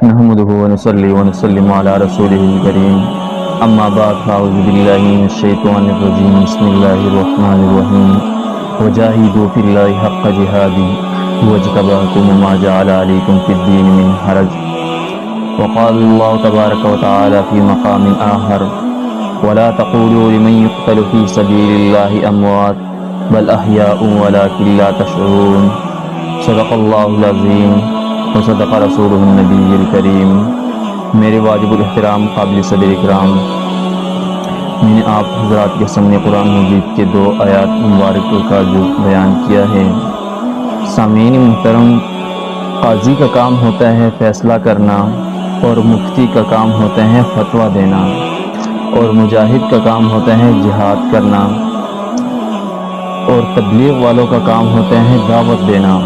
نحمده ونصلي ونسلم على رسوله الكريم اما بعد فاعوذ بالله من الشيطان الرجيم بسم الله الرحمن الرحيم وجاهدوا في الله حق جهاده هو اجتباكم وما جعل عليكم في الدين من حرج وقال الله تبارك وتعالى في مقام آخر ولا تقولوا لمن يقتل في سبيل الله اموات بل احياء ولكن لا تشعرون صدق اللہ العظیم وصدق رسولہ النبی الکریم۔ میرے واجب الاحترام قابل صدر اکرام، میں نے آپ حضرات کے سامنے قرآن مجید کے 2 آیات مبارک کا جو بیان کیا ہے۔ سامعین محترم، قاضی کا کام ہوتا ہے فیصلہ کرنا، اور مفتی کا کام ہوتا ہے فتویٰ دینا، اور مجاہد کا کام ہوتا ہے جہاد کرنا، اور تبلیغ والوں کا کام ہوتا ہے دعوت دینا،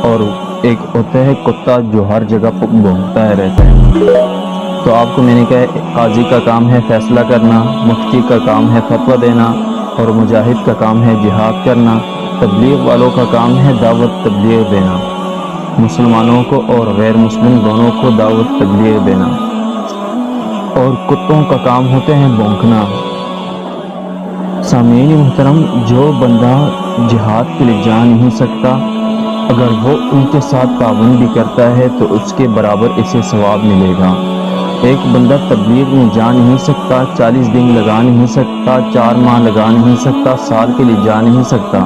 اور ایک ہوتا ہے کتا جو ہر جگہ بھونکتا ہے رہتا ہے۔ تو آپ کو میں نے کہا قاضی کا کام ہے فیصلہ کرنا، مفتی کا کام ہے فتویٰ دینا، اور مجاہد کا کام ہے جہاد کرنا، تبلیغ والوں کا کام ہے دعوت تبلیغ دینا، مسلمانوں کو اور غیر مسلم دونوں کو دعوت تبلیغ دینا، اور کتوں کا کام ہوتا ہے بھونکنا۔ سامعین محترم، جو بندہ جہاد کے لیے جا نہیں سکتا، اگر وہ ان کے ساتھ تعاون بھی کرتا ہے تو اس کے برابر اسے ثواب ملے گا۔ ایک بندہ تبلیغ میں جا نہیں سکتا، 40 دن لگا نہیں سکتا، 4 ماہ لگا نہیں سکتا، سال کے لیے جا نہیں سکتا،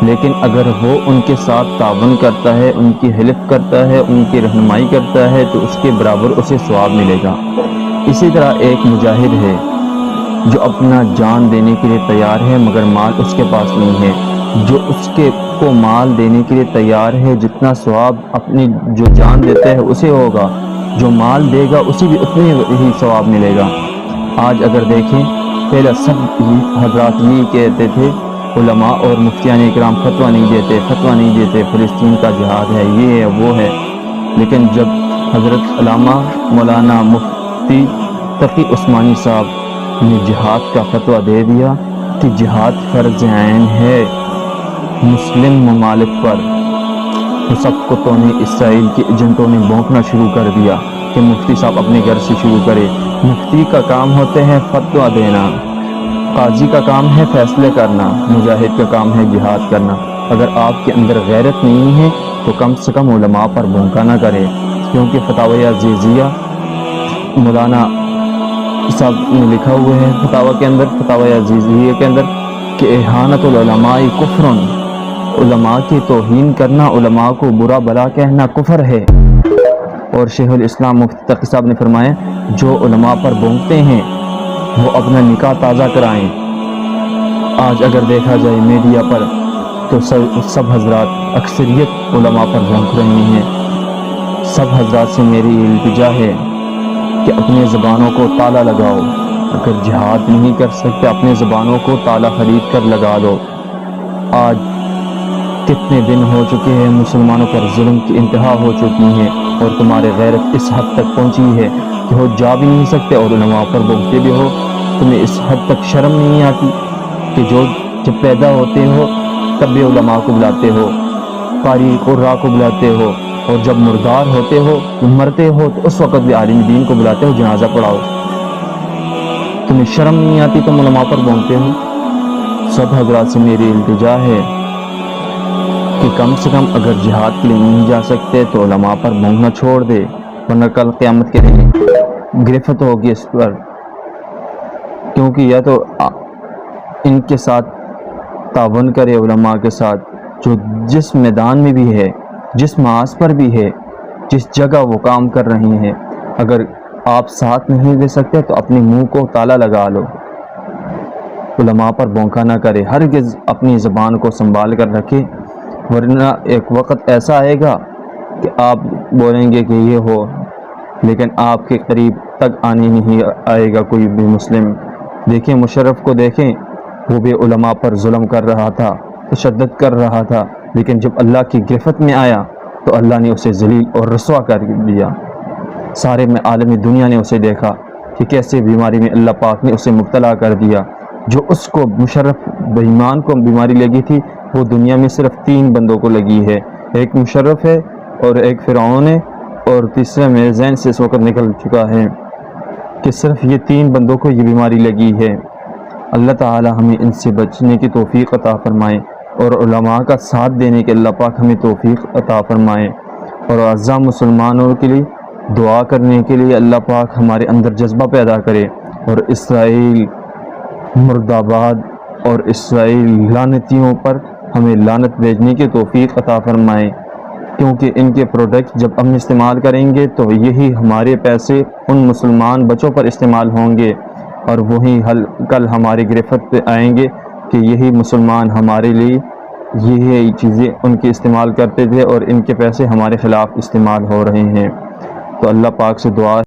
لیکن اگر وہ ان کے ساتھ تعاون کرتا ہے، ان کی ہیلپ کرتا ہے، ان کی رہنمائی کرتا ہے تو اس کے برابر اسے ثواب ملے گا۔ اسی طرح ایک مجاہد ہے جو اپنا جان دینے کے لیے تیار ہے مگر مال اس کے پاس نہیں ہے، جو اس کو مال دینے کے لیے تیار ہے جتنا ثواب اپنی جو جان دیتا ہے اسے ہوگا، جو مال دے گا اسے بھی اتنے ہی ثواب ملے گا۔ آج اگر دیکھیں، پہلے سب حضرات یہ کہتے تھے علماء اور مفتیان اکرام فتویٰ نہیں دیتے، فلسطین کا جہاد ہے، یہ ہے وہ ہے، لیکن جب حضرت علامہ مولانا مفتی تقی عثمانی صاحب نے جہاد کا فتویٰ دے دیا کہ جہاد فرض عین ہے مسلم ممالک پر، تو سب کتوں نے، اسرائیل کے ایجنٹوں نے بھونکنا شروع کر دیا کہ مفتی صاحب اپنے گھر سے شروع کرے۔ مفتی کا کام ہوتے ہے فتویٰ دینا، قاضی کا کام ہے فیصلے کرنا، مجاہد کا کام ہے جہاد کرنا۔ اگر آپ کے اندر غیرت نہیں ہے تو کم سے کم علماء پر بھونکا نہ کرے، کیونکہ فتاوی عزیزیہ مولانا صاحب نے لکھا ہوا ہے فتاوی عزیزیہ کے اندر کہ احانت العلماء کفر، علماء کی توہین کرنا، علماء کو برا بلا کہنا کفر ہے۔ اور شیخ الاسلام مفتی تقی صاحب نے فرمایا جو علماء پر بھونکتے ہیں وہ اپنا نکاح تازہ کرائیں۔ آج اگر دیکھا جائے میڈیا پر تو سب حضرات اکثریت علماء پر بھونک رہے ہیں۔ سب حضرات سے میری التجا ہے کہ اپنے زبانوں کو تالا لگاؤ، اگر جہاد نہیں کر سکتے اپنے زبانوں کو تالا خرید کر لگا دو۔ آج کتنے دن ہو چکے ہیں مسلمانوں پر ظلم کی انتہا ہو چکی ہے، اور تمہارے غیرت اس حد تک پہنچی ہے کہ ہو جا بھی نہیں سکتے اور علماء پر بھونکتے بھی ہو۔ تمہیں اس حد تک شرم نہیں آتی کہ جب پیدا ہوتے ہو تب بھی علماء کو بلاتے ہو، قاری قراء کو بلاتے ہو، اور جب مردار ہوتے ہو مرتے ہو تو اس وقت بھی عالم دین کو بلاتے ہو جنازہ پڑھاؤ۔ تمہیں شرم نہیں آتی، تم علماء پر بھونکتے ہو۔ سب حضرات سے میری التجا ہے کہ کم سے کم اگر جہاد کے لیے نہیں جا سکتے تو علماء پر بھونکنا چھوڑ دے، ورنہ کل قیامت کے دن گرفت ہوگی اس پر، کیونکہ یا تو ان کے ساتھ تعاون کرے علماء کے ساتھ جو جس میدان میں بھی ہے، جس محاذ پر بھی ہے، جس جگہ وہ کام کر رہی ہیں، اگر آپ ساتھ نہیں دے سکتے تو اپنے منہ کو تالا لگا لو، علماء پر بھونکا نہ کرے، ہرگز اپنی زبان کو سنبھال کر رکھے، ورنہ ایک وقت ایسا آئے گا کہ آپ بولیں گے کہ یہ ہو، لیکن آپ کے قریب تک آنے نہیں آئے گا کوئی بھی مسلم۔ دیکھیں مشرف کو دیکھیں، وہ بھی علماء پر ظلم کر رہا تھا، تشدد کر رہا تھا، لیکن جب اللہ کی گرفت میں آیا تو اللہ نے اسے ذلیل اور رسوا کر دیا۔ سارے میں عالمی دنیا نے اسے دیکھا کہ کیسے بیماری میں اللہ پاک نے اسے مبتلا کر دیا۔ جو اس کو مشرف بے ایمان کو بیماری لگی تھی وہ دنیا میں صرف 3 بندوں کو لگی ہے، ایک مشرف ہے، اور ایک فرعون ہے، اور تیسرا میرے ذہن سے اس وقت نکل چکا ہے کہ صرف یہ 3 بندوں کو یہ بیماری لگی ہے۔ اللہ تعالی ہمیں ان سے بچنے کی توفیق عطا فرمائے، اور علماء کا ساتھ دینے کے اللہ پاک ہمیں توفیق عطا فرمائے، اور اعزا مسلمانوں کے لیے دعا کرنے کے لیے اللہ پاک ہمارے اندر جذبہ پیدا کرے، اور اسرائیل مرد آباد اور اسرائیل لعنتیوں پر ہمیں لعنت بھیجنے کی توفیق عطا فرمائے، کیونکہ ان کے پروڈکٹ جب ہم استعمال کریں گے تو یہی ہمارے پیسے ان مسلمان بچوں پر استعمال ہوں گے، اور وہی کل ہماری گرفت پہ آئیں گے کہ یہی مسلمان ہمارے لیے یہی چیزیں ان کے استعمال کرتے تھے، اور ان کے پیسے ہمارے خلاف استعمال ہو رہے ہیں۔ تو اللہ پاک سے دعا